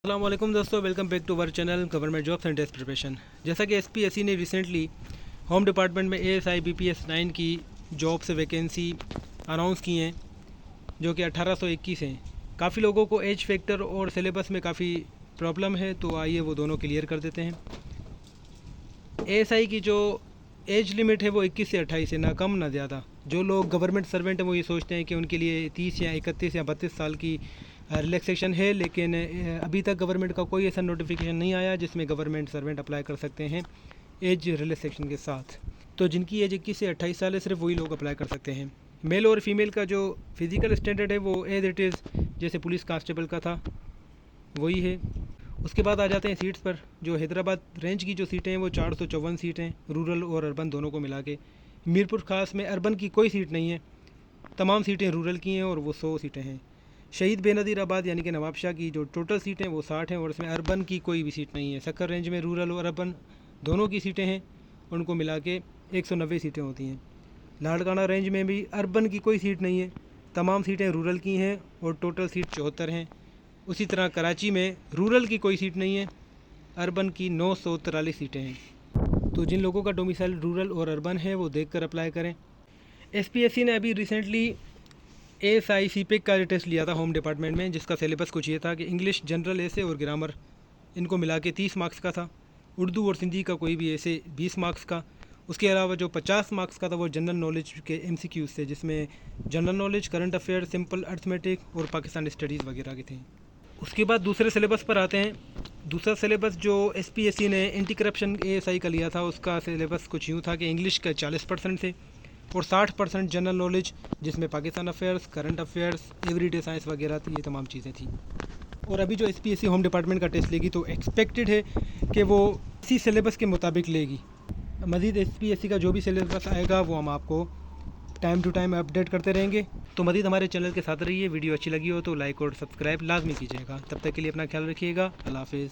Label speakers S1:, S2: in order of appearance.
S1: अस्सलाम वालेकुम दोस्तों, welcome back to our channel government jobs and test preparation. जैसा कि एसपीएससी ने रिसेंटली होम डिपार्टमेंट में एएसआई बीपीएस 9 की जॉब्स वैकेंसी अनाउंस की हैं जो कि 1821 हैं। काफ़ी लोगों को एज फैक्टर और सिलेबस में काफ़ी प्रॉब्लम है, तो आइए वो दोनों क्लियर कर देते हैं। एएसआई की जो एज लिमिट है वो 21 से 28 है, ना कम ना ज़्यादा। जो लोग गवर्नमेंट सर्वेंट हैं वो ये सोचते हैं कि उनके लिए 30 या 31 या 32 साल की रिलैक्सेशन है, लेकिन अभी तक गवर्नमेंट का कोई ऐसा नोटिफिकेशन नहीं आया जिसमें गवर्नमेंट सर्वेंट अप्लाई कर सकते हैं एज रिलैक्सेशन के साथ। तो जिनकी एज 21 से 28 साल है सिर्फ वही लोग अप्लाई कर सकते हैं। मेल और फीमेल का जो फिज़िकल स्टैंडर्ड है वो एज इट इज़ जैसे पुलिस कांस्टेबल का था वही है। उसके बाद आ जाते हैं सीट्स पर। जो हैदराबाद रेंज की जो सीटें हैं वो 454 सीटें हैं, रूरल और अर्बन दोनों को मिला के। मीरपुर खास में अर्बन की कोई सीट नहीं है, तमाम सीटें रूरल की हैं और वो 100 सीटें हैं। शहीद बेनज़ीर आबाद यानी कि नवाबशाह की जो टोटल सीटें वो 60 हैं और इसमें अर्बन की कोई भी सीट नहीं है। सक्कर रेंज में रूरल और अर्बन दोनों की सीटें हैं, उनको मिला के 190 सीटें होती हैं। लाड़काना रेंज में भी अर्बन की कोई सीट नहीं है, तमाम सीटें रूरल की हैं और टोटल सीट 74 हैं। उसी तरह कराची में रूरल की कोई सीट नहीं है, अर्बन की 943 सीटें हैं। तो जिन लोगों का डोमिसाइल रूरल और अर्बन है वो देखकर अप्लाई करें। एसपीएससी ने अभी रिसेंटली एएसआई सीपेक का टेस्ट लिया था होम डिपार्टमेंट में, जिसका सिलेबस कुछ ये था कि इंग्लिश, जनरल ऐसे और ग्रामर इनको मिला के 30 मार्क्स का था। उर्दू और सिंधी का कोई भी ऐसे 20 मार्क्स का। उसके अलावा जो 50 मार्क्स का था वो जनरल नॉलेज के एमसीक्यूज़ थे, जिसमें general knowledge, current affair, simple arithmetic और पाकिस्तान स्टडीज़ वगैरह के थे। उसके बाद दूसरे सिलेबस पर आते हैं। दूसरा सिलेबस जो एसपीएससी ने एंटी करप्शन एएसआई का लिया था उसका सिलेबस कुछ यूँ था कि इंग्लिश का 40% थे और 60% जनरल नॉलेज, जिसमें Pakistan affairs, current affairs, everyday science वगैरह थी, ये तमाम चीज़ें थी। और अभी जो एसपीएससी होम डिपार्टमेंट का टेस्ट लेगी तो एक्सपेक्टेड है कि वो इसी सिलेबस के मुताबिक लेगी। मज़ीद एसपीएससी का जो भी सिलेबस आएगा वो हम आपको टाइम टू टाइम अपडेट करते रहेंगे। तो मज़ीद हमारे चैनल के साथ रहिए। वीडियो अच्छी लगी हो तो लाइक और सब्सक्राइब लाजमी कीजिएगा। तब तक के लिए अपना ख्याल रखिएगा। अल्लाह हाफिज़।